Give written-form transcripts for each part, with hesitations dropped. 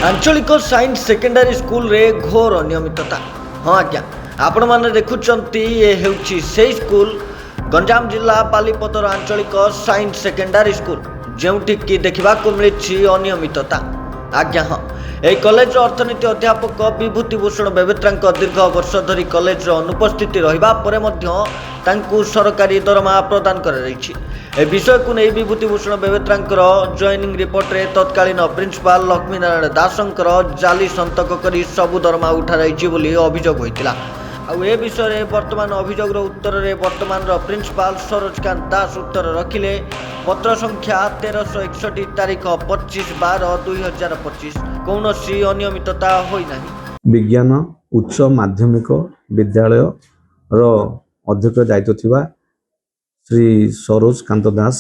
आंचलिक science secondary school रे घोर अनियमितता। हाँ आज्ञा, आपण मैंने देखुंट ये होउछि से स्कूल गंजाम जिला बालीपदर आंचलिक साइंस सेकेंडरी स्कूल जोटि कि देखा मिली अनियमितता। आज्ञा हाँ, यह कॉलेज अर्थनीति अध्यापक विभूति भूषण बेवेत्रा दीर्घ वर्ष धरी कॉलेज अनुपस्थिति रहिबा परे मध्य तांकु सरकारी दरमा प्रदान कराଯାଇଛି। ए विषय को नहीं विभूति भूषण बेवेत्रांकर जॉइनिंग रिपोर्ट रे तत्कालीन प्रिंसिपाल लक्ष्मीनारायण दासंकर जाली संतक करी सबु दरमा उठा रही बोली अभियोग होइतिला। आउ ए विषय रे वर्तमान अभियोगर उत्तर रे वर्तमान प्रिंसिपाल सरोजकांत दास उत्तर रखिले। पत्र संख्या 1361 तारीख 25/12/2025 कौनसी अनियमितता होई नाही। विज्ञान उच्च माध्यमिक विद्यालय रो अध्यक्ष दायित्व थिबा श्री सरोज कांत दास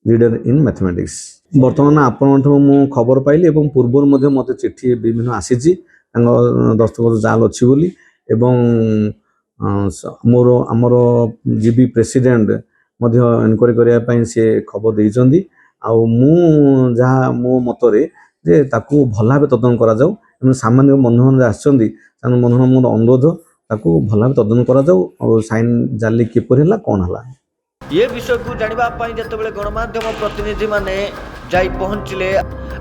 लीडर इन मैथमेटिक्स। बर्तमान आपण मु खबर पाइली एवं पूर्व मते चिट्ठी विभिन्न आसीची दस्तखत जाल अच्छी बोली एवं मोर आमर जीबी प्रेसिडेंट इनक्वारी करने से खबर देइचंदी। आउ मु जहाँ मो मतरे जे ताकू भल भाव तदन करा जाऊ एवं सामान्य बंधुमान आसछंदी बंधुमान मोर अनुरोध ताकू भल भाव तदन करा जाऊ और साइन जाली किपर हला कोन हला ये विषय को जानापी जिते गणमाध्यम प्रतिनिधि माने जाई पहुंचले।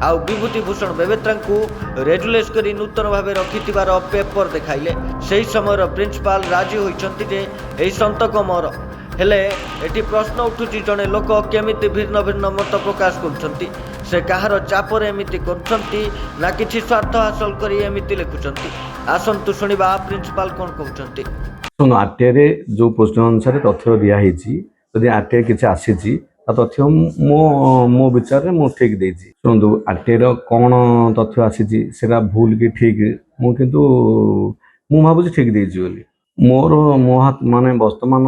आउ विभूति भूषण बेवेत्रा को रेजुलेस करी नूतन भाव रखिथिबार पेपर देखाइले। सही समय प्रिंसिपाल राजी होइछंती जे एही संतक मोर हेले एटी प्रश्न उठुची जने लोक केमिति भिन्न भिन्न मत प्रकाश करछंती। से कहार चापर एमिति करछंती ना किछि स्वार्थ हासिल करी एमिति लिखुछंती। आसंतु सुनिबा प्रिंसिपाल कोन कहउछंती। सुन आरटीआई जो प्रश्न अनुसार तथ्य दिया हेची यदि आरटीआई किसी आसी तथ्य मो विचार में मु ठीक देछि। शुणु आरटीआई कौन तथ्य आसी सेटा भूल कि ठीक मु किंतु मु भावुछि ठीक देछि बोली। मोर मो हाथ माने वर्तमान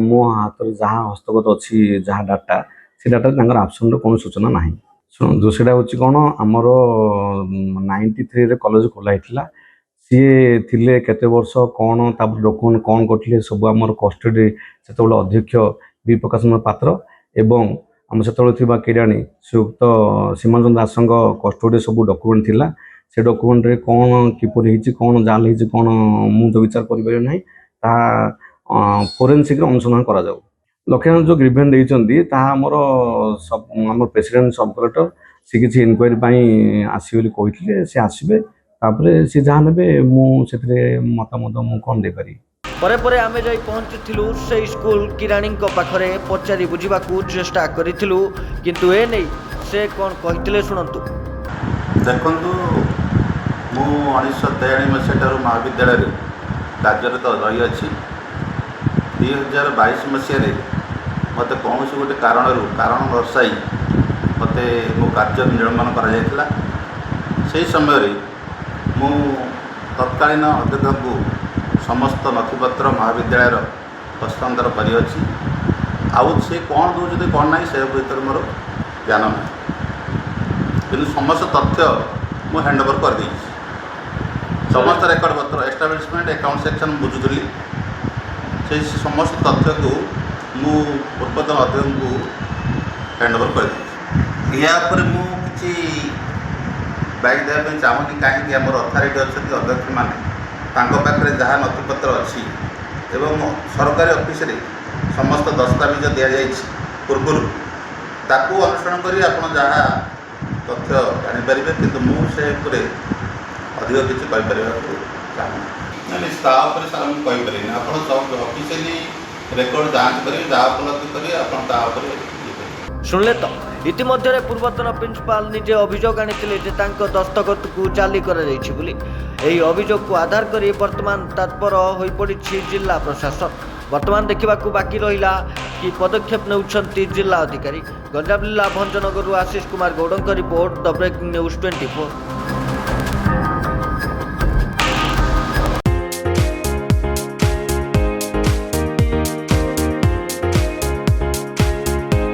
मो हाथ जहाँ हस्तगत अच्छी जहाँ डाटा से डाटा आबसेंट कौन सूचना ना। शुणु सेटा हूँ कौन आमर 93 कॉलेज खोला होता सी थिले केते वर्ष कौन डॉक्यूमेंट कौन करते सब आमर कस्टडी से अध्यक्ष बी प्रकाश पात्र एवं आम से किराणी श्रीयुक्त सीमांचल दास कस्टडी सब डॉक्यूमेंट थिला। से डॉक्यूमेंट रे कौन किपर होती कौन जाल होती कौन मु तो विचार करें ना ता फोरेंसिक अनुसंधान करा जाऊ। लक्ष्मीनारायण जो ग्रीवेंस देइचंदी ता हमर सब हमर प्रेसिडेंट सब कलेक्टर से किसी इनक्वारी आसबे कहते से आसबे तापर से जहाँ ने मतामत मु कौन दे पारी। परे परे आमे जाई पहुंचथिलु से स्कूल किराणी पाखरे पचारि बुझिबाकू चेष्टा करिथिलु किंतु ए नै से कोन कहिथिले सुनंतु। देखंतु मु 1943 मसीहार महाविद्यालय कार्यरत रही अच्छी 2022 मसीह मत कौन गोटे कारण दर्शाई मत मो कार्य निर्माण करा से समय मु तत्कालीन अध्यक्ष को समस्त नथिपत्र महाविद्यालय हस्तांतर कर से कौन दूसरी कौन ना से भर मोर ज्ञान ना कि समस्त तथ्य मु हैंड ओवर कर दी। समस्त रेकर्ड पत्र एस्टाब्लिशमेंट अकाउंट सेक्शन बुझुली से समस्त तथ्य को मु पूर्वतन अध्यक्ष को हैंड ओवर कर दी। या मुझे बैक देवाई चाहूनी कहीं आम अथॉरिटी अच्छा अध्यक्ष मैंने पाखे जहाँ नथिपत्र अच्छी एवं सरकारी ऑफिस रे समस्त दस्तावेज दि जाए पूर्व ताकू अनुसरण कर आप जहाँ तथ्य जानीपर कि मुझे अधिक किसी कहीपर चाहूँ सारे कहीपर आप सब ऑफिशियली रेकर्ड जांच करेंगे जहाँ उपलब्ध करेंगे शुणले तो इतिमध्य पूर्वतन प्रिंसिपाल निजे अभियोग आनी दस्तखत को जाली कर अभियोग को आधार कर वर्तमान तत्पर हो पड़ी जिला प्रशासन। वर्तमान देखा बाकी रहा कि पदक्षेप नेउछंती जिला अधिकारी। गंजाम जिला Bhanjanagar Ashish Kumar Gaud report the breaking news 24।